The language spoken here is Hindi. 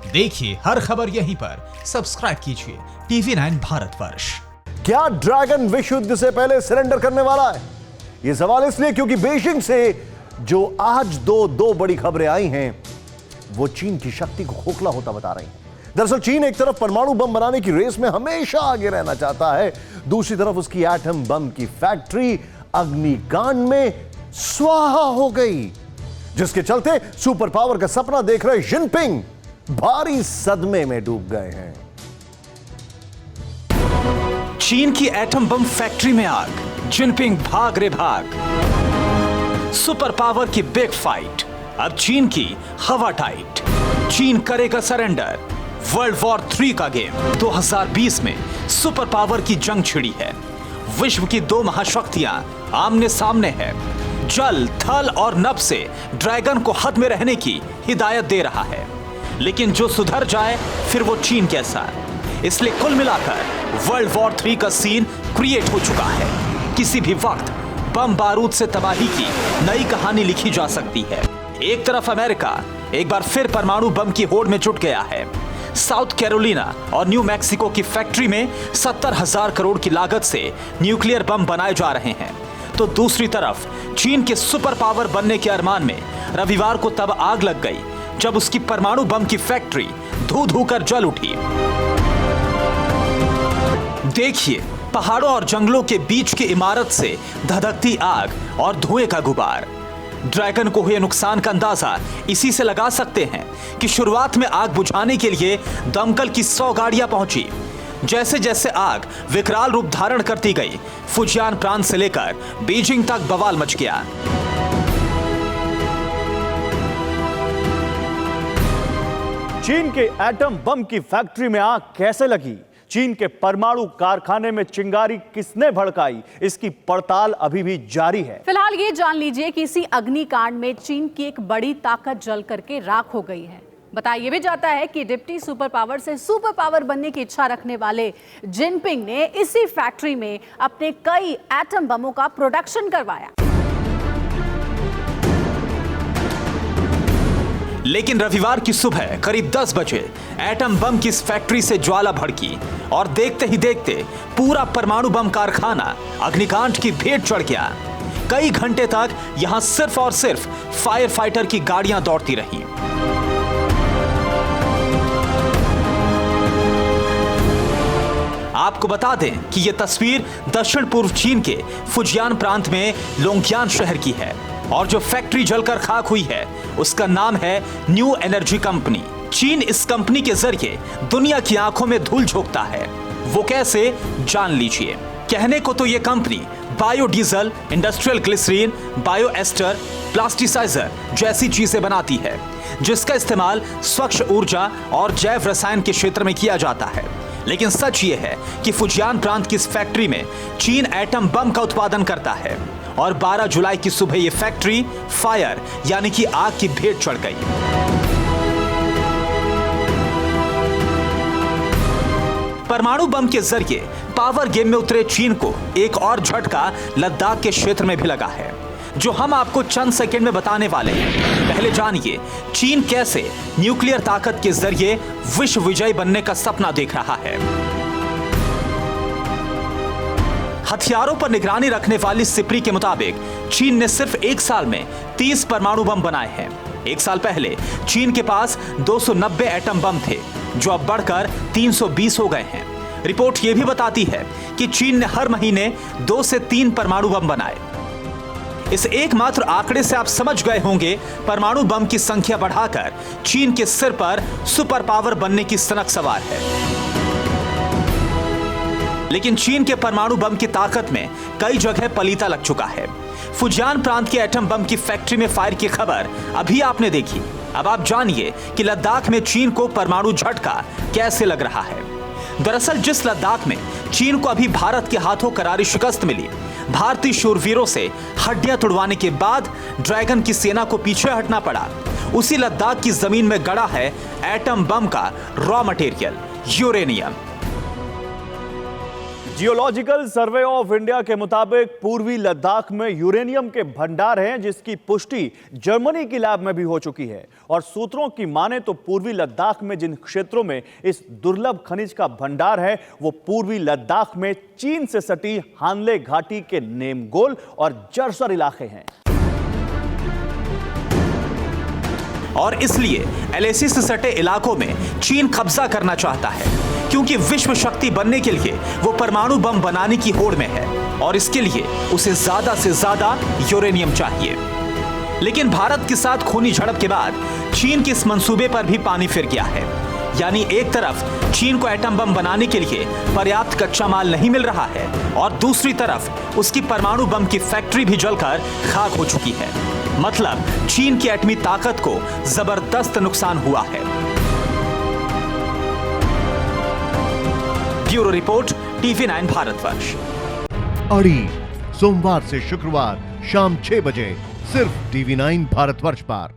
देखिए हर खबर यहीं पर। सब्सक्राइब कीजिए TV9 भारतवर्ष। क्या ड्रैगन विश्व युद्ध से पहले सरेंडर करने वाला है? यह सवाल इसलिए क्योंकि बीजिंग से जो आज दो बड़ी खबरें आई हैं वो चीन की शक्ति को खोखला होता बता रही हैं। दरअसल चीन एक तरफ परमाणु बम बनाने की रेस में हमेशा आगे रहना चाहता है, दूसरी तरफ उसकी एटम बम की फैक्ट्री अग्निकांड में स्वाहा हो गई, जिसके चलते सुपर पावर का सपना देख रहे जिनपिंग भारी सदमे में डूब गए हैं। चीन की एटम बम फैक्ट्री में आग, जिनपिंग भाग रे भाग। सुपर पावर की बिग फाइट, अब चीन की हवा टाइट। चीन करेगा सरेंडर, वर्ल्ड वॉर 3 का गेम। 2020 में सुपर पावर की जंग छिड़ी है। विश्व की दो महाशक्तियां आमने सामने है। जल, थल और नभ से ड्रैगन को हद में रहने की हिदायत दे रहा है, लेकिन जो सुधर जाए फिर वो चीन कैसा। इसलिए कुल मिलाकर वर्ल्ड वॉर 3 का सीन क्रिएट हो चुका है। किसी भी वक्त बम बारूद से तबाही की नई कहानी लिखी जा सकती है। एक तरफ अमेरिका एक बार फिर परमाणु बम की होड़ में जुट गया है। साउथ कैरोलिना और न्यू मैक्सिको की फैक्ट्री में 70,000 करोड़ की लागत से न्यूक्लियर बम बनाए जा रहे हैं। तो दूसरी तरफ चीन के सुपर पावर बनने के अरमान में रविवार को तब आग लग गई जब उसकी परमाणु बम की फैक्ट्री धू धू कर जल उठी। देखिए पहाड़ों और जंगलों के बीच की इमारत से धधकती आग और धुएं का गुबार। ड्रैगन को हुए नुकसान का अंदाजा इसी से लगा सकते हैं कि शुरुआत में आग बुझाने के लिए दमकल की 100 गाड़ियां पहुंची। जैसे जैसे आग विकराल रूप धारण करती गई, फुजियान प्रांत से लेकर बीजिंग तक बवाल मच गया। चीन के एटम बम की फैक्ट्री में आग कैसे लगी? चीन के परमाणु कारखाने में चिंगारी किसने भड़काई? इसकी पड़ताल अभी भी जारी है। फिलहाल ये जान लीजिए कि इसी अग्निकांड में चीन की एक बड़ी ताकत जल करके राख हो गई है। बताया भी जाता है कि डिप्टी सुपर पावर से सुपर पावर बनने की इच्छा रखने वाले जिनपिंग ने इसी फैक्ट्री में अपने कई एटम बमों का प्रोडक्शन करवाया। लेकिन रविवार की सुबह करीब 10 बजे एटम बम की इस फैक्ट्री से ज्वाला भड़की और देखते ही देखते पूरा परमाणु बम कारखाना अग्निकांड की भेंट चढ़ गया। कई घंटे तक यहां सिर्फ और सिर्फ फायर फाइटर की गाड़ियां दौड़ती रहीं। आपको बता दें कि यह तस्वीर दक्षिण पूर्व चीन के फुजियान प्रांत में लोंगयान शहर की है और जो फैक्ट्री जलकर खाक हुई है उसका नाम है न्यू एनर्जी कंपनी। चीन इस कंपनी के जरिए दुनिया की आंखों में धूल झोंकता है। वो कैसे, जान लीजिए। कहने को तो ये company biodiesel, industrial glycerine, bio ester, plasticiser जैसी चीजें बनाती है, जिसका इस्तेमाल स्वच्छ ऊर्जा और जैव रसायन के क्षेत्र में किया जाता है। लेकिन सच ये है कि फुजियान प्रांत की इस फैक्ट्री में चीन एटम बम का उत्पादन करता है और 12 जुलाई की सुबह ये फैक्ट्री फायर यानी कि आग की भेंट चढ़ गई। परमाणु बम के जरिए पावर गेम में उतरे चीन को एक और झटका लद्दाख के क्षेत्र में भी लगा है, जो हम आपको चंद सेकंड में बताने वाले हैं। पहले जानिए चीन कैसे न्यूक्लियर ताकत के जरिए विश्व विजयी बनने का सपना देख रहा है। हथियारों पर निगरानी रखने वाली सिप्री के मुताबिक चीन ने सिर्फ एक साल में 30 परमाणु बम बनाए हैं। एक साल पहले चीन के पास 290 एटम बम थे, जो अब बढ़कर 320 हो गए हैं। रिपोर्ट यह भी बताती है कि चीन ने हर महीने 2 से 3 परमाणु बम बनाए। इस एकमात्र आंकड़े से आप समझ गए होंगे परमाणु बम की संख्या बढ़ाकर चीन के सिर पर सुपर पावर बनने की सनक सवार है। लेकिन चीन के परमाणु बम की ताकत में कई जगह पलीता लग चुका है। फुजियान प्रांत के एटम बम की फैक्ट्री में फायर की खबर अभी आपने देखी। अब आप जानिए कि लद्दाख में चीन को परमाणु झटका कैसे लग रहा है। दरअसल जिस लद्दाख में चीन को अभी भारत के हाथों करारी शिकस्त मिली, भारतीय शूरवीरों से हड्डियां तुड़वाने के बाद ड्रैगन की सेना को पीछे हटना पड़ा, उसी लद्दाख की जमीन में गड़ा है एटम बम का raw material uranium. Geological survey of India के मुताबिक पूर्वी लद्दाख में यूरेनियम के भंडार हैं, जिसकी पुष्टि जर्मनी की लैब में भी हो चुकी है। और सूत्रों की माने तो पूर्वी लद्दाख में जिन क्षेत्रों में इस दुर्लभ खनिज का भंडार है, वो पूर्वी लद्दाख में चीन से सटी हानले घाटी के नेमगोल और जरसर इलाके हैं। और इसलिए एलएसी से सटे इलाकों में चीन कब्जा करना चाहता है, क्योंकि विश्व शक्ति बनने के लिए वो परमाणु बम बनाने की होड़ में है और इसके लिए उसे ज्यादा से ज्यादा यूरेनियम चाहिए। लेकिन भारत के साथ खूनी झड़प के बाद चीन के इस मंसूबे पर भी पानी फिर गया है। यानी एक तरफ चीन को एटम बम बनाने के लिए पर्याप्त कच्चा माल नहीं मिल रहा है और दूसरी तरफ उसकी परमाणु बम की फैक्ट्री भी जलकर खाक हो चुकी है। मतलब चीन की एटमी ताकत को जबरदस्त नुकसान हुआ है। Bureau report, TV9 Bharatvarsh. अड़ी सोमवार से शुक्रवार शाम 6 बजे सिर्फ TV9 भारतवर्ष पर।